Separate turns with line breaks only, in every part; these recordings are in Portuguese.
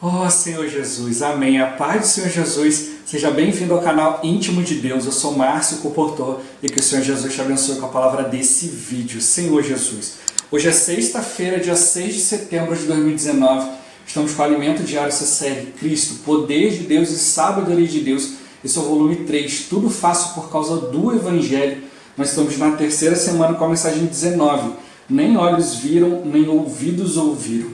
Oh, Senhor Jesus, amém. A paz do Senhor Jesus, seja bem-vindo ao canal Íntimo de Deus. Eu sou Márcio Comportor e que o Senhor Jesus te abençoe com a palavra desse vídeo. Senhor Jesus, hoje é sexta-feira, dia 6 de setembro de 2019. Estamos com o Alimento Diário, essa série Cristo, Poder de Deus e Sabedoria de Deus. Esse é o volume 3, tudo faço por causa do Evangelho. Nós estamos na terceira semana com a mensagem 19. Nem olhos viram, nem ouvidos ouviram.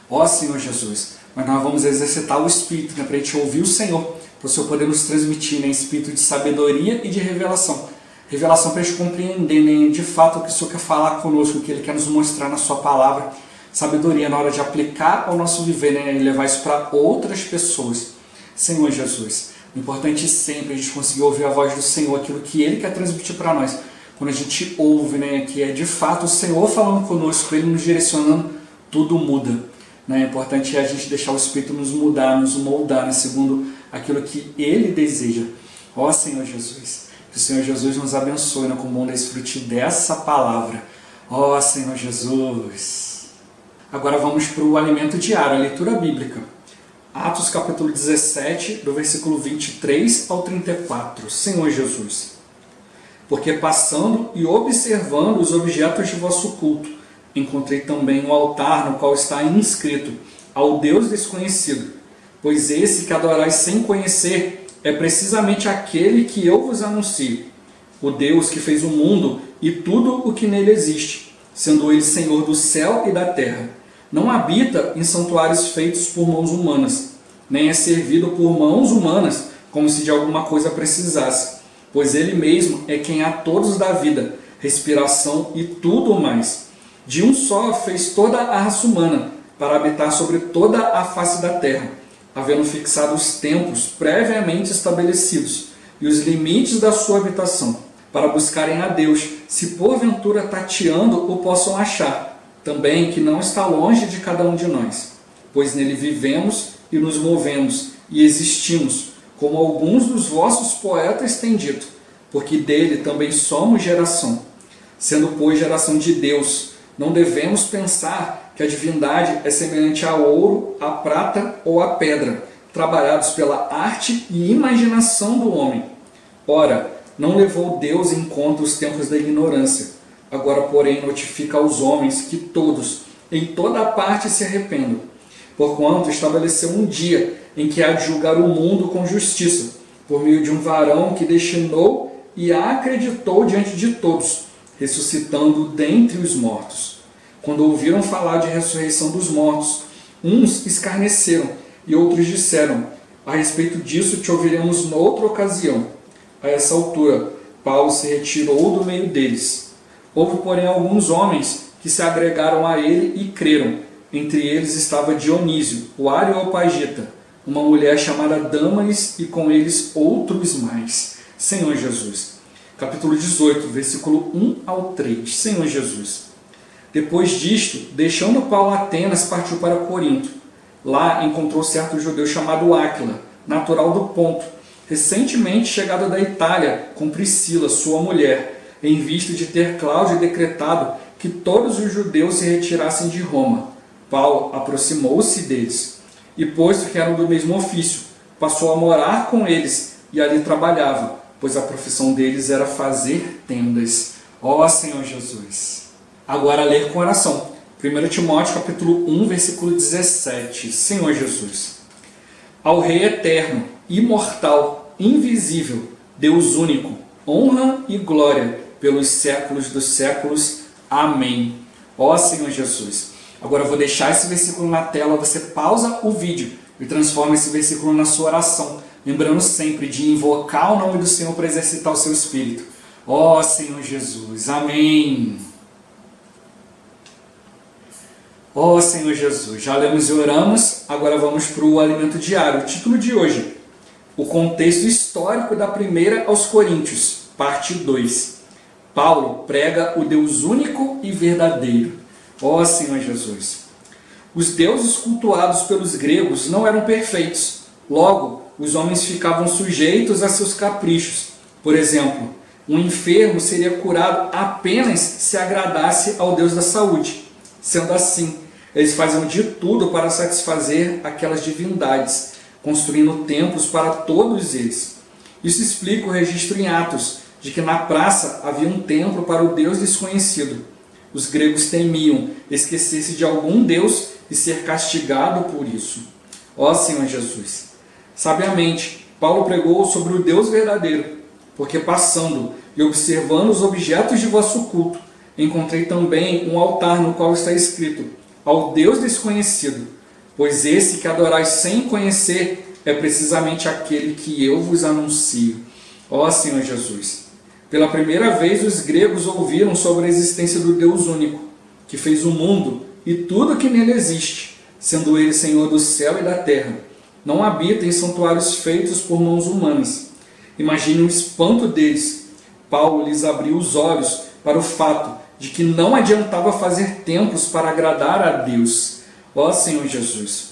Ó Senhor Jesus, mas nós vamos exercitar o Espírito, para a gente ouvir o Senhor, para o Senhor poder nos transmitir espírito de sabedoria e de revelação. Revelação para a gente compreender de fato o que o Senhor quer falar conosco, o que Ele quer nos mostrar na Sua palavra. Sabedoria na hora de aplicar ao nosso viver e levar isso para outras pessoas. Senhor Jesus, o importante sempre é a gente conseguir ouvir a voz do Senhor, aquilo que Ele quer transmitir para nós. Quando a gente ouve, que é de fato o Senhor falando conosco, Ele nos direcionando, tudo muda. É importante a gente deixar o Espírito nos mudar, nos moldar, segundo aquilo que Ele deseja. Ó Senhor Jesus, que o Senhor Jesus nos abençoe com o bom desfrute dessa palavra. Ó Senhor Jesus. Agora vamos para o alimento diário, a leitura bíblica. Atos capítulo 17, do versículo 23 ao 34. Senhor Jesus. Porque passando e observando os objetos de vosso culto, encontrei também um altar no qual está inscrito ao Deus desconhecido, pois esse que adorais sem conhecer é precisamente aquele que eu vos anuncio, o Deus que fez o mundo e tudo o que nele existe, sendo ele Senhor do céu e da terra. Não habita em santuários feitos por mãos humanas, nem é servido por mãos humanas como se de alguma coisa precisasse, pois ele mesmo é quem a todos dá vida, respiração e tudo o mais. De um só fez toda a raça humana, para habitar sobre toda a face da terra, havendo fixado os tempos previamente estabelecidos e os limites da sua habitação, para buscarem a Deus, se porventura tateando o possam achar, também que não está longe de cada um de nós, pois nele vivemos e nos movemos e existimos, como alguns dos vossos poetas têm dito, porque dele também somos geração. Sendo, pois, geração de Deus, não devemos pensar que a divindade é semelhante ao ouro, à prata ou à pedra, trabalhados pela arte e imaginação do homem. Ora, não levou Deus em conta os tempos da ignorância. Agora, porém, notifica aos homens que todos, em toda parte, se arrependam. Porquanto estabeleceu um dia em que há de julgar o mundo com justiça, por meio de um varão que destinou e acreditou diante de todos, ressuscitando dentre os mortos. Quando ouviram falar de ressurreição dos mortos, uns escarneceram e outros disseram: a respeito disso te ouviremos noutra ocasião. A essa altura, Paulo se retirou do meio deles. Houve, porém, alguns homens que se agregaram a ele e creram. Entre eles estava Dionísio, o Areopagita, uma mulher chamada Dâmaris e com eles outros mais. Senhor Jesus. Capítulo 18, versículo 1 ao 3. Senhor Jesus. Depois disto, deixando Paulo Atenas, partiu para Corinto. Lá encontrou certo judeu chamado Áquila, natural do Ponto, recentemente chegado da Itália, com Priscila, sua mulher, em vista de ter Cláudio decretado que todos os judeus se retirassem de Roma. Paulo aproximou-se deles, e posto que eram do mesmo ofício, passou a morar com eles e ali trabalhava, pois a profissão deles era fazer tendas. Ó Senhor Jesus! Agora ler com oração. 1 Timóteo capítulo 1, versículo 17. Senhor Jesus. Ao Rei eterno, imortal, invisível, Deus único, honra e glória pelos séculos dos séculos. Amém. Ó Senhor Jesus. Agora eu vou deixar esse versículo na tela, você pausa o vídeo e transforma esse versículo na sua oração, lembrando sempre de invocar o nome do Senhor para exercitar o seu espírito. Ó Senhor Jesus. Amém. Ó Senhor Jesus, já lemos e oramos, agora vamos para o alimento diário. O título de hoje, o contexto histórico da primeira aos Coríntios, parte 2. Paulo prega o Deus único e verdadeiro. Ó Senhor Jesus. Os deuses cultuados pelos gregos não eram perfeitos. Logo, os homens ficavam sujeitos a seus caprichos. Por exemplo, um enfermo seria curado apenas se agradasse ao Deus da saúde. Sendo assim, Eles faziam de tudo para satisfazer aquelas divindades, construindo templos para todos eles. Isso explica o registro em Atos, de que na praça havia um templo para o Deus desconhecido. Os gregos temiam esquecer-se de algum Deus e ser castigado por isso. Ó Senhor Jesus! Sabiamente, Paulo pregou sobre o Deus verdadeiro, porque passando e observando os objetos de vosso culto, encontrei também um altar no qual está escrito: ao Deus desconhecido, pois esse que adorais sem conhecer é precisamente aquele que eu vos anuncio. Ó Senhor Jesus! Pela primeira vez os gregos ouviram sobre a existência do Deus único, que fez o mundo e tudo que nele existe, sendo ele Senhor do céu e da terra. Não habita em santuários feitos por mãos humanas. Imagine o espanto deles. Paulo lhes abriu os olhos para o fato de que não adiantava fazer templos para agradar a Deus. Ó Senhor Jesus!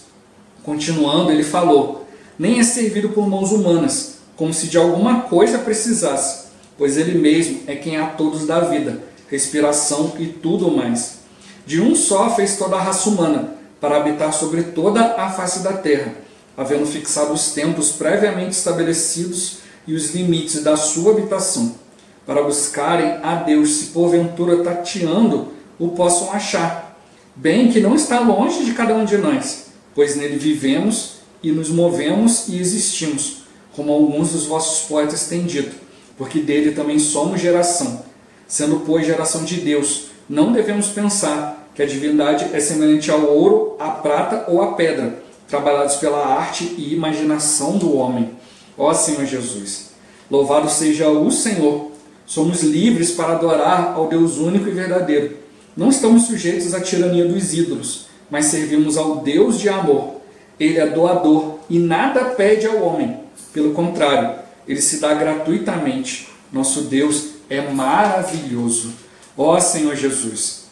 Continuando, ele falou: nem é servido por mãos humanas, como se de alguma coisa precisasse, pois ele mesmo é quem a todos dá vida, respiração e tudo mais. De um só fez toda a raça humana, para habitar sobre toda a face da terra, havendo fixado os tempos previamente estabelecidos e os limites da sua habitação, para buscarem a Deus, se porventura tateando o possam achar, bem que não está longe de cada um de nós, pois nele vivemos e nos movemos e existimos, como alguns dos vossos poetas têm dito, porque dele também somos geração. Sendo, pois, geração de Deus, não devemos pensar que a divindade é semelhante ao ouro, à prata ou à pedra, trabalhados pela arte e imaginação do homem. Ó Senhor Jesus! Louvado seja o Senhor! Somos livres para adorar ao Deus único e verdadeiro. Não estamos sujeitos à tirania dos ídolos, mas servimos ao Deus de amor. Ele é doador e nada pede ao homem. Pelo contrário, ele se dá gratuitamente. Nosso Deus é maravilhoso. Ó Senhor Jesus!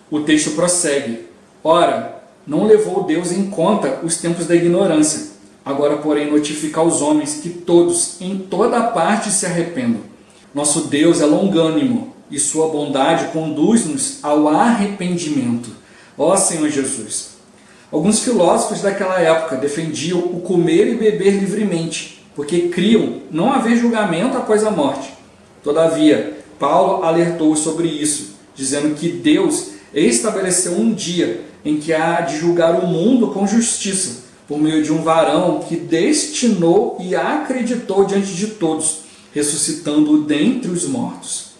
O texto prossegue: ora, não levou Deus em conta os tempos da ignorância. Agora, porém, notifica aos homens que todos, em toda parte, se arrependam. Nosso Deus é longânimo e sua bondade conduz-nos ao arrependimento. Ó Senhor Jesus! Alguns filósofos daquela época defendiam o comer e beber livremente, porque criam não haver julgamento após a morte. Todavia, Paulo alertou sobre isso, dizendo que Deus estabeleceu um dia em que há de julgar o mundo com justiça, por meio de um varão que destinou e acreditou diante de todos, ressuscitando-o dentre os mortos.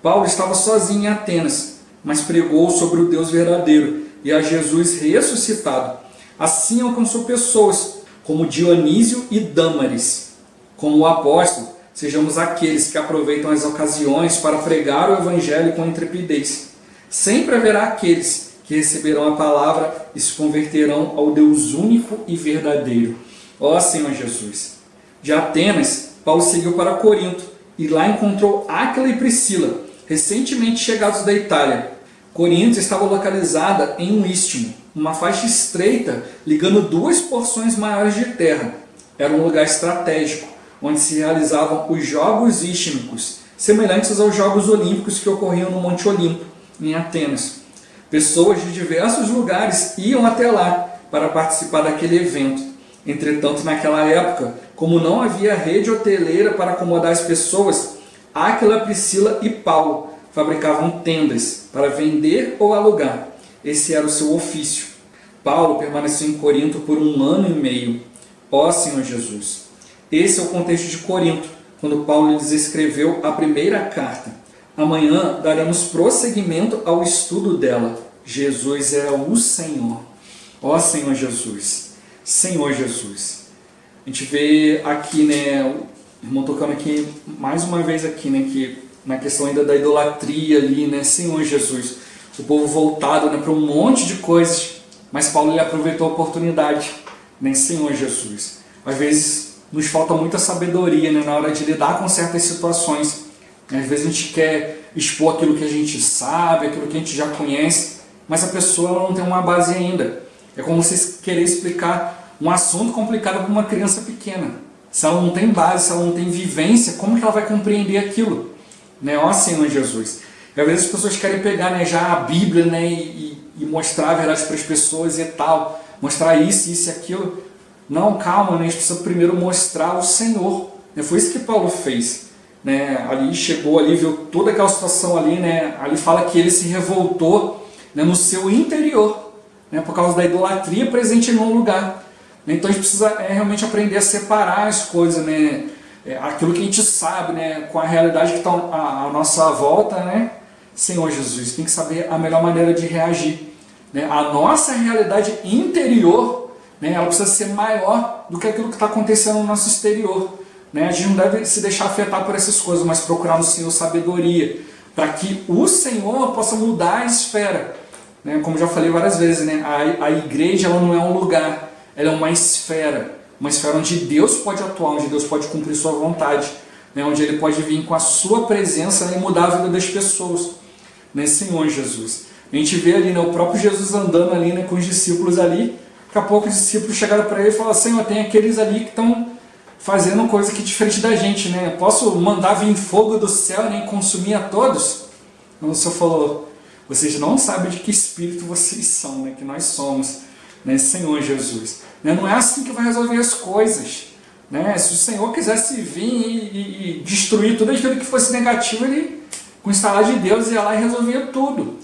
Paulo estava sozinho em Atenas, mas pregou sobre o Deus verdadeiro e a Jesus ressuscitado. Assim alcançou pessoas como Dionísio e Dâmaris. Como o apóstolo, sejamos aqueles que aproveitam as ocasiões para pregar o Evangelho com intrepidez. Sempre haverá aqueles que receberão a palavra e se converterão ao Deus único e verdadeiro. Ó Senhor Jesus! De Atenas, Paulo seguiu para Corinto e lá encontrou Áquila e Priscila, recentemente chegados da Itália. Corinto estava localizada em um istmo, uma faixa estreita ligando duas porções maiores de terra. Era um lugar estratégico, onde se realizavam os Jogos Istmicos, semelhantes aos Jogos Olímpicos que ocorriam no Monte Olimpo, em Atenas. Pessoas de diversos lugares iam até lá para participar daquele evento. Entretanto, naquela época, como não havia rede hoteleira para acomodar as pessoas, Áquila, Priscila e Paulo fabricavam tendas para vender ou alugar. Esse era o seu ofício. Paulo permaneceu em Corinto por 1 ano e meio. Ó Senhor Jesus! Esse é o contexto de Corinto, quando Paulo lhes escreveu a primeira carta. Amanhã daremos prosseguimento ao estudo dela. Jesus é o Senhor. Ó Senhor Jesus! Senhor Jesus! A gente vê aqui, né, o irmão tocando aqui, mais uma vez aqui, né, que na questão ainda da idolatria ali, né, Senhor Jesus, o povo voltado, né, para um monte de coisas, mas Paulo ele aproveitou a oportunidade, né, Senhor Jesus. Às vezes nos falta muita sabedoria, né, na hora de lidar com certas situações. Às vezes a gente quer expor aquilo que a gente sabe, aquilo que a gente já conhece, mas a pessoa ela não tem uma base ainda. É como você querer explicar um assunto complicado para uma criança pequena. Se ela não tem base, se ela não tem vivência, como que ela vai compreender aquilo? Né? Ó Senhor Jesus. E às vezes as pessoas querem pegar, né, já a Bíblia, né, e e mostrar a verdade para as pessoas e tal, mostrar isso e aquilo. Não, calma, né? A gente precisa primeiro mostrar o Senhor. Foi isso que Paulo fez. Né? Ali chegou, ali viu toda aquela situação ali, né? Ali fala que ele se revoltou, né, no seu interior, né, por causa da idolatria presente em um lugar. Então a gente precisa realmente aprender a separar as coisas, né? Aquilo que a gente sabe, né, com a realidade que está à nossa volta, né? Senhor Jesus, tem que saber a melhor maneira de reagir. Né? A nossa realidade interior, né, ela precisa ser maior do que aquilo que está acontecendo no nosso exterior. Né? A gente não deve se deixar afetar por essas coisas, mas procurar no Senhor sabedoria, para que o Senhor possa mudar a esfera. Né? Como já falei várias vezes, né? A igreja ela não é um lugar, ela é uma esfera onde Deus pode atuar, onde Deus pode cumprir sua vontade, né? Onde Ele pode vir com a sua presença, né, e mudar a vida das pessoas. Né? Senhor Jesus. A gente vê ali, né, o próprio Jesus andando ali, né, com os discípulos ali. Daqui a pouco os discípulos chegaram para ele e falaram: Senhor, tem aqueles ali que estão fazendo coisa que é diferente da gente, né? Posso mandar vir fogo do céu, né, e consumir a todos? Então o Senhor falou: vocês não sabem de que espírito vocês são, né, que nós somos, né, Senhor Jesus. Né? Não é assim que vai resolver as coisas. Né? Se o Senhor quisesse vir e destruir tudo aquilo que fosse negativo, Ele, com o instalar de Deus, ia lá e resolvia tudo.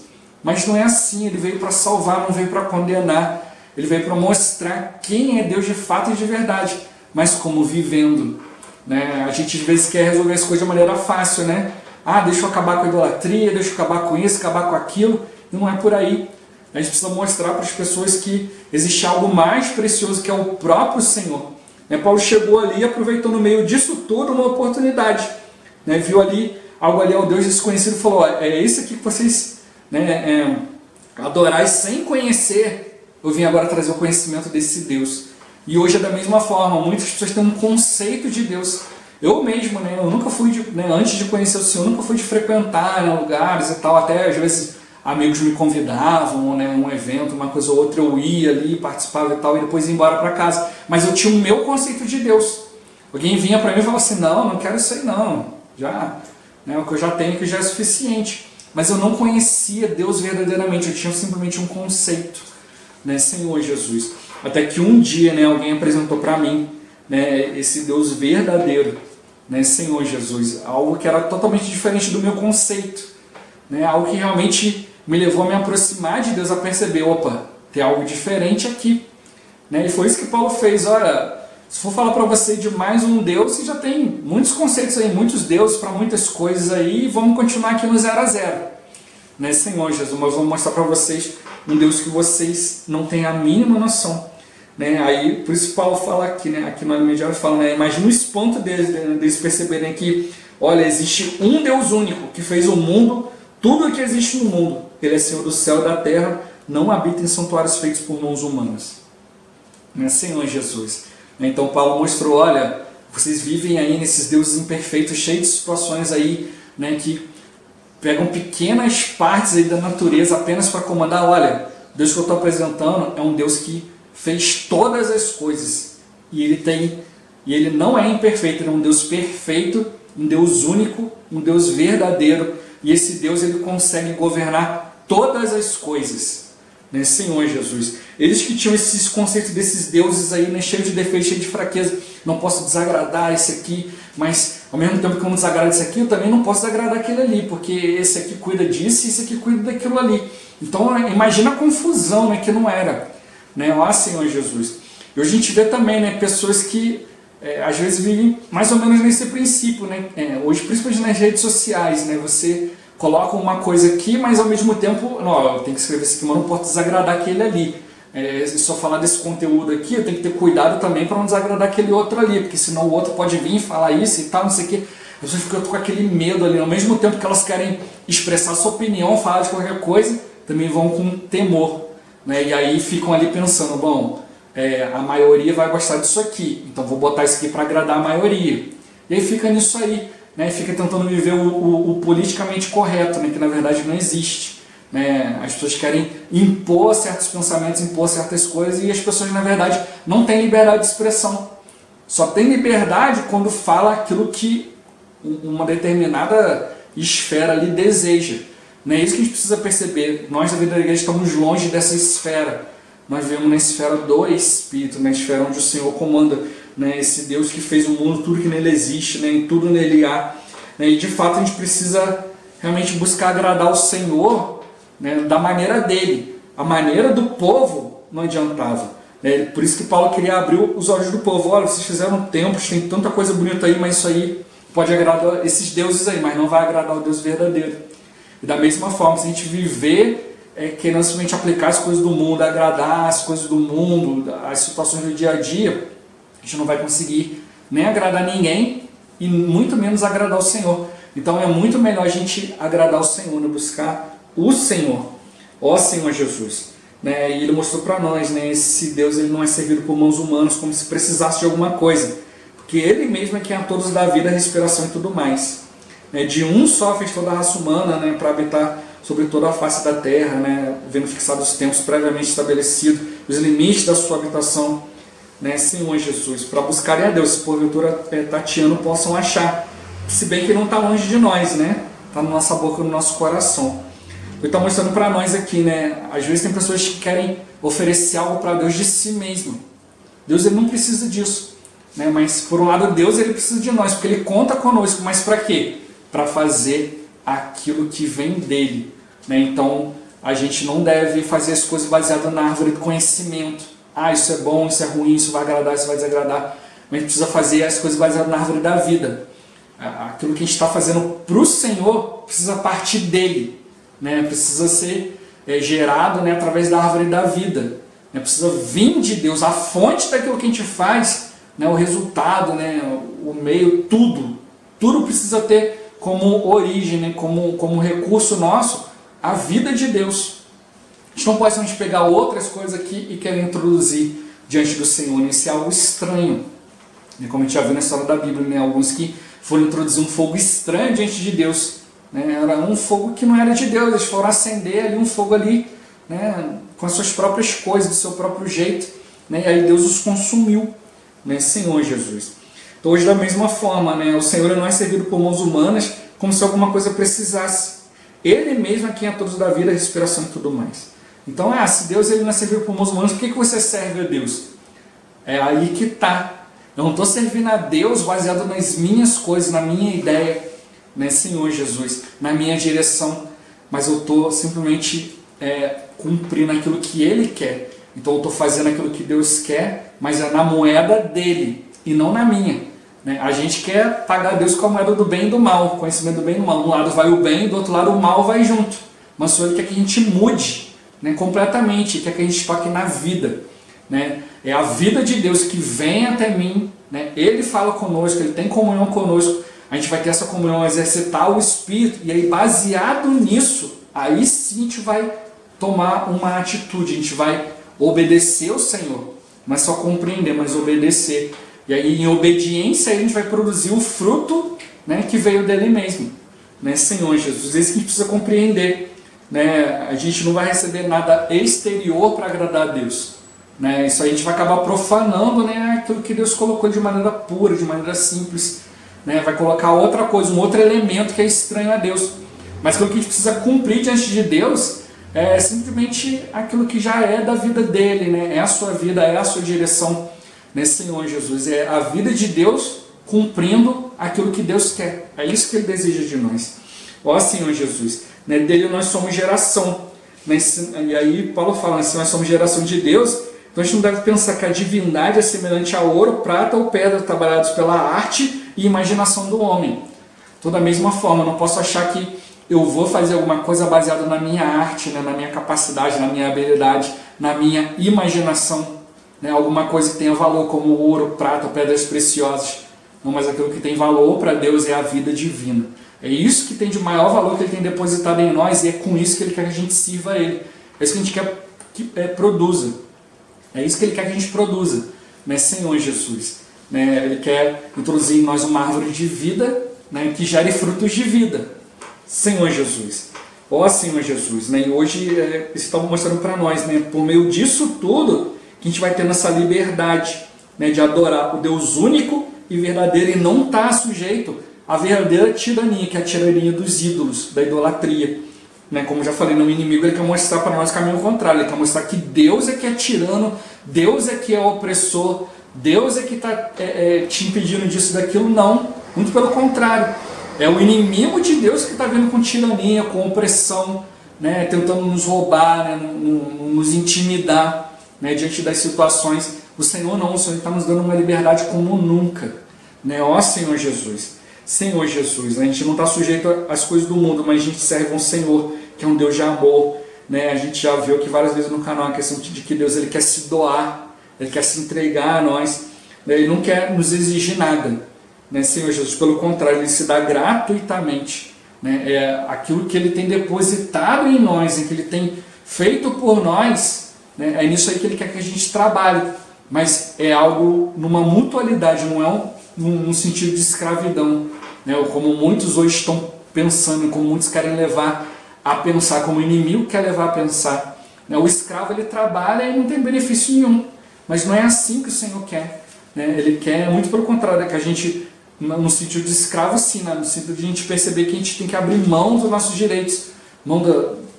Mas não é assim. Ele veio para salvar, não veio para condenar. Ele veio para mostrar quem é Deus de fato e de verdade, mas como vivendo. Né? A gente às vezes quer resolver as coisas de maneira fácil, né? Ah, deixa eu acabar com a idolatria, deixa eu acabar com isso, acabar com aquilo. E não é por aí. A gente precisa mostrar para as pessoas que existe algo mais precioso, que é o próprio Senhor. Né? Paulo chegou ali e aproveitou no meio disso tudo uma oportunidade. Né? Viu ali algo ali ao Deus desconhecido e falou: ó, é isso aqui que vocês, né, adorais sem conhecer. Eu vim agora trazer o conhecimento desse Deus. E hoje é da mesma forma. Muitas pessoas têm um conceito de Deus. Eu mesmo, né, eu nunca fui, antes de conhecer o Senhor, eu nunca fui de frequentar, né, lugares e tal. Até às vezes amigos me convidavam, né, um evento, uma coisa ou outra, eu ia ali, participava e tal, e depois ia embora para casa. Mas eu tinha o meu conceito de Deus. Alguém vinha para mim e falava assim: não quero isso aí não. Já, né, o que eu já tenho que já é suficiente. Mas eu não conhecia Deus verdadeiramente, eu tinha simplesmente um conceito, né, Senhor Jesus. Até que um dia, né, alguém apresentou para mim, né, esse Deus verdadeiro, né, Senhor Jesus, algo que era totalmente diferente do meu conceito, né, algo que realmente me levou a me aproximar de Deus, a perceber: opa, tem algo diferente aqui. Né, e foi isso que Paulo fez. Olha, se for falar para você de mais um Deus, você já tem muitos conceitos aí, muitos deuses para muitas coisas aí, e vamos continuar aqui no 0 a 0. Né, Senhor Jesus, mas vou mostrar para vocês um Deus que vocês não têm a mínima noção. Né, aí, por isso Paulo fala aqui, né, aqui no Almeida fala, né, imagina o espanto deles perceberem que, olha, existe um Deus único que fez o mundo, tudo o que existe no mundo. Ele é Senhor do céu e da terra, não habita em santuários feitos por mãos humanas. Né, Senhor Jesus. Então Paulo mostrou: olha, vocês vivem aí nesses deuses imperfeitos, cheios de situações aí, né, que pegam pequenas partes aí da natureza apenas para comandar. Olha, o Deus que eu estou apresentando é um Deus que fez todas as coisas, e ele não é imperfeito, ele é um Deus perfeito, um Deus único, um Deus verdadeiro, e esse Deus ele consegue governar todas as coisas. Né, Senhor Jesus. Eles que tinham esses conceitos desses deuses aí, né, cheio de defeitos, cheio de fraqueza: não posso desagradar esse aqui, mas ao mesmo tempo que eu não desagrado esse aqui, eu também não posso desagradar aquele ali, porque esse aqui cuida disso e esse aqui cuida daquilo ali. Então imagina a confusão, né, que não era. Né? Ó Senhor Jesus. E hoje a gente vê também, né, pessoas que às vezes vivem mais ou menos nesse princípio. Né? Hoje, principalmente nas redes sociais, né, você coloca uma coisa aqui, mas ao mesmo tempo, não, eu tenho que escrever isso aqui, mas não posso desagradar aquele ali. Se só falar desse conteúdo aqui, eu tenho que ter cuidado também para não desagradar aquele outro ali, porque senão o outro pode vir e falar isso e tal, não sei o que. As pessoas ficam com aquele medo ali, ao mesmo tempo que elas querem expressar sua opinião, falar de qualquer coisa, também vão com temor. Né? E aí ficam ali pensando: bom, a maioria vai gostar disso aqui, então vou botar isso aqui para agradar a maioria. E aí fica nisso aí, né? Fica tentando viver o politicamente correto, né? Que na verdade não existe. Né? As pessoas querem impor certos pensamentos, impor certas coisas, e as pessoas na verdade não têm liberdade de expressão. Só tem liberdade quando fala aquilo que uma determinada esfera ali deseja. Não é isso que a gente precisa perceber. Nós da vida da igreja estamos longe dessa esfera. Nós vivemos na esfera do Espírito, na esfera onde o Senhor comanda, né? Esse Deus que fez o mundo, tudo que nele existe, né? E tudo nele há. Né? E de fato a gente precisa realmente buscar agradar o Senhor, né? Da maneira dele. A maneira do povo não adiantava. Né? Por isso que Paulo queria abrir os olhos do povo. Olha, vocês fizeram templos, tem tanta coisa bonita aí, mas isso aí pode agradar esses deuses aí, mas não vai agradar o Deus verdadeiro. E da mesma forma, se a gente viver querendo simplesmente aplicar as coisas do mundo, agradar as coisas do mundo, as situações do dia a dia, a gente não vai conseguir nem agradar ninguém e muito menos agradar o Senhor. Então é muito melhor a gente agradar o Senhor, né? Buscar o Senhor, ó Senhor Jesus. Né? E Ele mostrou para nós, né? Esse Deus ele não é servido por mãos humanas como se precisasse de alguma coisa, porque Ele mesmo é quem a todos dá vida, respiração e tudo mais. De um só fez toda a raça humana, né? Para habitar sobre toda a face da terra, né? Vendo fixados os tempos previamente estabelecidos, os limites da sua habitação, né? Senhor Jesus, para buscarem a Deus, se porventura tateando possam achar, se bem que não está longe de nós, né? Está na nossa boca, no nosso coração. Ele está mostrando para nós aqui, né? Às vezes tem pessoas que querem oferecer algo para Deus de si mesmo. Deus ele não precisa disso, né? Mas por um lado Deus ele precisa de nós, porque Ele conta conosco, mas para quê? Para fazer aquilo que vem dele, né? Então a gente não deve fazer as coisas baseadas na árvore do conhecimento. Ah, isso é bom, isso é ruim, isso vai agradar, isso vai desagradar. Mas a gente precisa fazer as coisas baseadas na árvore da vida. Aquilo que a gente está fazendo para o Senhor precisa partir dele, né? Precisa ser gerado, né, através da árvore da vida, né? Precisa vir de Deus, a fonte daquilo que a gente faz, né? O resultado, né? O meio, tudo precisa ter como origem, né? como recurso nosso, a vida de Deus. A gente não pode simplesmente pegar outras coisas aqui e querer introduzir diante do Senhor, né? Isso é algo estranho. Como a gente já viu na história da Bíblia, né? Alguns que foram introduzir um fogo estranho diante de Deus. Né? Era um fogo que não era de Deus, eles foram acender ali um fogo ali, né? Com as suas próprias coisas, do seu próprio jeito. Né? E aí Deus os consumiu, né? Senhor Jesus. Então hoje da mesma forma, né? O Senhor não é servido por mãos humanas como se alguma coisa precisasse. Ele mesmo é quem a todos dá vida, respiração e tudo mais. Então, se Deus ele não é servido por mãos humanas, por que você serve a Deus? É aí que está. Eu não estou servindo a Deus baseado nas minhas coisas, na minha ideia, né, Senhor Jesus, na minha direção, mas eu estou simplesmente cumprindo aquilo que Ele quer. Então eu estou fazendo aquilo que Deus quer, mas é na moeda dele e não na minha. Né? A gente quer pagar a Deus com a moeda do bem e do mal, conhecimento do bem e do mal. De um lado vai o bem, do outro lado o mal vai junto. Mas o Senhor ele quer que a gente mude, né, completamente, quer que a gente toque na vida. Né? É a vida de Deus que vem até mim, né? Ele fala conosco, Ele tem comunhão conosco, a gente vai ter essa comunhão, exercitar o Espírito, e aí baseado nisso, aí sim a gente vai tomar uma atitude, a gente vai obedecer ao Senhor, não é só compreender, mas obedecer, e aí em obediência a gente vai produzir o fruto, né, que veio dele mesmo, né? Senhor Jesus, isso que a gente precisa compreender, né? A gente não vai receber nada exterior para agradar a Deus. Né? Isso aí a gente vai acabar profanando, né, aquilo que Deus colocou de maneira pura, de maneira simples. Né? Vai colocar outra coisa, um outro elemento que é estranho a Deus. Mas aquilo que a gente precisa cumprir diante de Deus é simplesmente aquilo que já é da vida dele. Né? É a sua vida, é a sua direção, né, Senhor Jesus. É a vida de Deus cumprindo aquilo que Deus quer. É isso que Ele deseja de nós. Ó Senhor Jesus, né? Dele nós somos geração. Né? E aí Paulo fala, né? Se nós somos geração de Deus, então a gente não deve pensar que a divindade é semelhante a ouro, prata ou pedra trabalhados pela arte e imaginação do homem. Então, da mesma forma, eu não posso achar que eu vou fazer alguma coisa baseada na minha arte, né, na minha capacidade, na minha habilidade, na minha imaginação. Né, alguma coisa que tenha valor, como ouro, prata ou pedras preciosas. Não, mas aquilo que tem valor para Deus é a vida divina. É isso que tem de maior valor que Ele tem depositado em nós e é com isso que Ele quer que a gente sirva a Ele. É isso que a gente quer que produza. É isso que Ele quer que a gente produza, né, Senhor Jesus. Né, Ele quer introduzir em nós uma árvore de vida, né, que gere frutos de vida. Senhor Jesus. Ó Senhor Jesus. Né, e hoje Ele está mostrando para nós, né, por meio disso tudo, que a gente vai tendo essa liberdade, né, de adorar o Deus único e verdadeiro e não estar sujeito à verdadeira tirania, que é a tirania dos ídolos, da idolatria. né? Como já falei, o inimigo ele quer mostrar para nós o caminho contrário, ele quer mostrar que Deus é que é tirano, Deus é que é opressor, Deus é que está te impedindo disso e daquilo. Não, muito pelo contrário. É o inimigo de Deus que está vindo com tirania, com opressão, né? Tentando nos roubar, né? Nos intimidar, né? Diante das situações. O Senhor não, o Senhor está nos dando uma liberdade como nunca, né? Ó Senhor Jesus, Senhor Jesus, né? A gente não está sujeito às coisas do mundo, mas a gente serve um Senhor que é um Deus de amor, né? A gente já viu aqui várias vezes no canal a questão de que Deus ele quer se doar, ele quer se entregar a nós, né? Ele não quer nos exigir nada, né? Senhor Jesus, pelo contrário, ele se dá gratuitamente, né? É aquilo que ele tem depositado em nós, que ele tem feito por nós, né? É nisso aí que ele quer que a gente trabalhe, mas é algo numa mutualidade, não é num sentido de escravidão, né? Como muitos hoje estão pensando, como muitos querem levar a pensar, como o inimigo quer levar a pensar, né? O escravo ele trabalha e não tem benefício nenhum, mas não é assim que o Senhor quer, né? Ele quer, muito pelo contrário, que a gente, no sentido de escravo sim, né? No sentido de a gente perceber que a gente tem que abrir mão dos nossos direitos,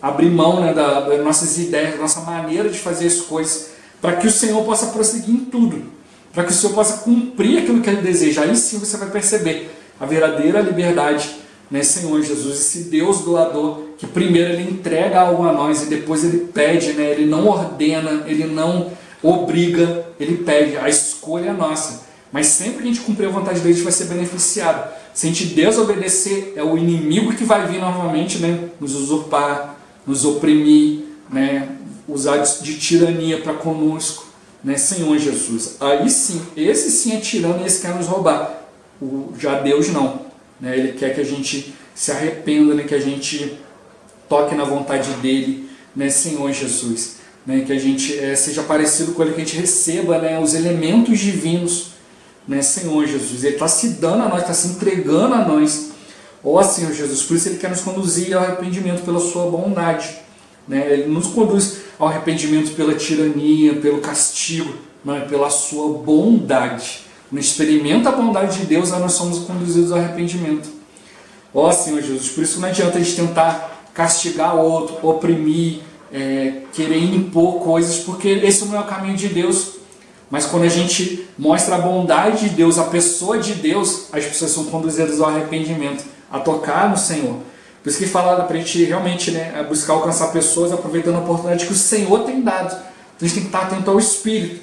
abrir mão, né, das nossas ideias, da nossa maneira de fazer as coisas, para que o Senhor possa prosseguir em tudo, para que o Senhor possa cumprir aquilo que Ele deseja. Aí sim você vai perceber a verdadeira liberdade, né, Senhor Jesus, esse Deus doador, que primeiro Ele entrega algo a nós e depois Ele pede, né, Ele não ordena, Ele não obriga, Ele pede, a escolha é nossa. Mas sempre que a gente cumprir a vontade dele, a gente vai ser beneficiado. Se a gente desobedecer, é o inimigo que vai vir novamente, né, nos usurpar, nos oprimir, né, usar de tirania para conosco, né, Senhor Jesus. Aí sim, esse sim é tirano, esse quer nos roubar. Já Deus não, né, Ele quer que a gente se arrependa, né, que a gente toque na vontade dele, né, Senhor Jesus, né, que a gente seja parecido com Ele, que a gente receba, né, os elementos divinos, né, Senhor Jesus. Ele está se dando a nós, está se entregando a nós, ó Senhor Jesus. Por isso Ele quer nos conduzir ao arrependimento pela sua bondade, né? Ele nos conduz ao arrependimento pela tirania, pelo castigo, não é pela sua bondade. Quando experimenta a bondade de Deus, nós somos conduzidos ao arrependimento, ó Senhor Jesus. Por isso não adianta a gente tentar castigar o outro, oprimir, querer impor coisas, porque esse não é o caminho de Deus. Mas quando a gente mostra a bondade de Deus, a pessoa de Deus, as pessoas são conduzidas ao arrependimento, a tocar no Senhor. Por isso que fala para a gente realmente, né, buscar alcançar pessoas, aproveitando a oportunidade que o Senhor tem dado. Então a gente tem que estar atento ao Espírito,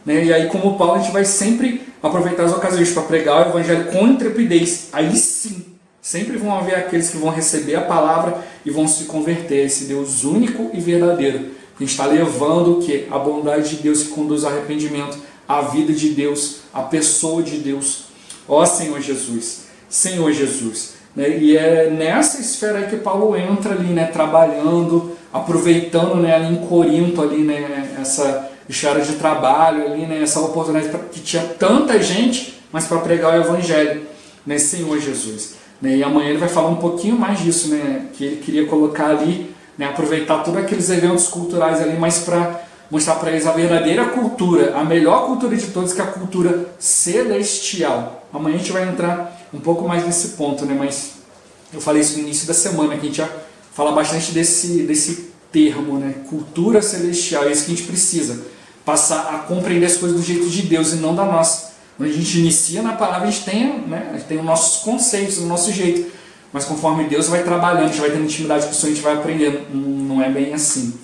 né? E aí, como Paulo, a gente vai sempre aproveitar as ocasiões para pregar o Evangelho com intrepidez. Aí sim, sempre vão haver aqueles que vão receber a palavra e vão se converter a esse Deus único e verdadeiro. A gente está levando o que? A bondade de Deus que conduz ao arrependimento, a vida de Deus, a pessoa de Deus. Ó Senhor Jesus, Senhor Jesus. Né? E é nessa esfera aí que Paulo entra ali, né, trabalhando, aproveitando, né, ali em Corinto, ali, né, essa esfera de trabalho, ali, né, essa oportunidade que tinha tanta gente, mas para pregar o Evangelho, né, Senhor Jesus. Né? E amanhã ele vai falar um pouquinho mais disso, né, que ele queria colocar ali, né, aproveitar todos aqueles eventos culturais ali, mas para mostrar para eles a verdadeira cultura, a melhor cultura de todas, que é a cultura celestial. Amanhã a gente vai entrar um pouco mais nesse ponto, né, mas eu falei isso no início da semana, que a gente já fala bastante desse termo, né, cultura celestial. É isso que a gente precisa, passar a compreender as coisas do jeito de Deus e não da nossa. Quando a gente inicia na palavra, a gente tem os nossos conceitos, o nosso jeito. Mas conforme Deus vai trabalhando, a gente vai tendo intimidade com o Senhor, a gente vai aprendendo. Não é bem assim.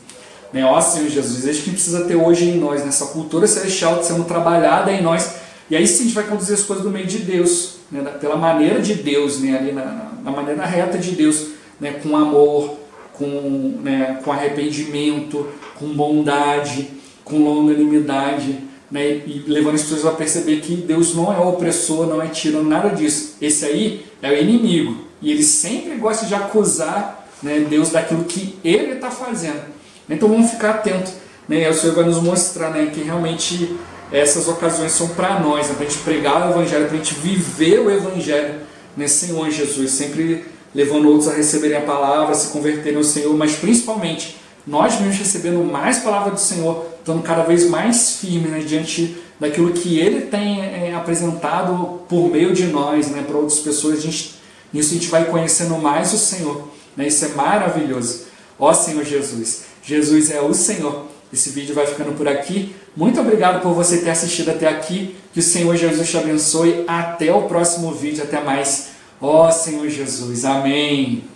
Né? Ó Senhor Jesus, é isso que a gente precisa ter hoje em nós, nessa cultura celestial sendo trabalhada em nós. E aí sim a gente vai conduzir as coisas do meio de Deus, né? Pela maneira de Deus, né? Ali na maneira reta de Deus, né? Com amor, com arrependimento, com bondade, com longanimidade, né? E levando as pessoas a perceber que Deus não é opressor, não é tirano, nada disso. Esse aí é o inimigo. E ele sempre gosta de acusar, né, Deus daquilo que ele está fazendo. Então vamos ficar atentos. Né? E o Senhor vai nos mostrar, né, que realmente essas ocasiões são para nós, né, para a gente pregar o Evangelho, para a gente viver o Evangelho, né, Senhor Jesus, sempre levando outros a receberem a palavra, a se converterem ao Senhor, mas principalmente nós mesmos recebendo mais palavra do Senhor, estando cada vez mais firmes, né, diante daquilo que Ele tem apresentado por meio de nós, né, para outras pessoas. A gente Nisso a gente vai conhecendo mais o Senhor, né? Isso é maravilhoso. Ó Senhor Jesus, Jesus é o Senhor. Esse vídeo vai ficando por aqui. Muito obrigado por você ter assistido até aqui. Que o Senhor Jesus te abençoe. Até o próximo vídeo. Até mais. Ó Senhor Jesus. Amém.